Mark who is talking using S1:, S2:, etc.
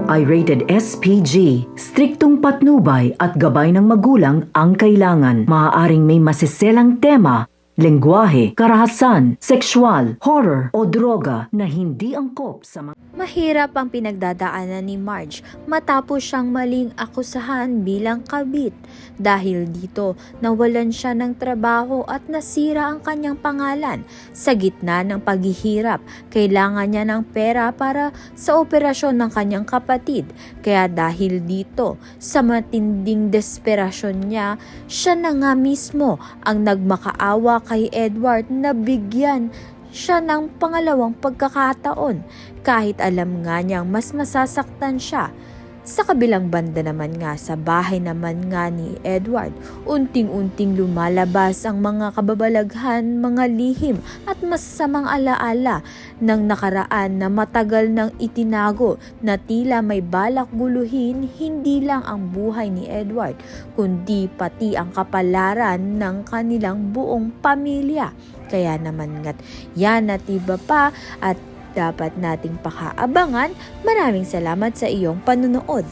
S1: ito ay rated SPG. Striktong patnubay at gabay ng magulang ang kailangan. Maaaring may masiselang tema, lengguwahe, karahasan, sexual, horror o droga na hindi angkop sa mga...
S2: Mahirap ang pinagdadaanan ni Marge matapos siyang maling akusahan bilang kabit. Dahil dito, nawalan siya ng trabaho at nasira ang kanyang pangalan. Sa gitna ng paghihirap, kailangan niya ng pera para sa operasyon ng kanyang kapatid. Kaya dahil dito, sa matinding desperasyon niya, siya na nga mismo ang nagmakaawa kay Edward na bigyan siya ng pangalawang pagkakataon kahit alam nga niyang mas masasaktan siya. Sa kabilang banda naman nga, sa bahay naman nga ni Edward, unting-unting lumalabas ang mga kababalaghan, mga lihim at masasamang alaala ng nakaraan na matagal nang itinago na tila may balak guluhin hindi lang ang buhay ni Edward, kundi pati ang kapalaran ng kanilang buong pamilya. Kaya naman nga't yan at iba pa at dapat nating pakaabangan. Maraming salamat sa iyong panunood.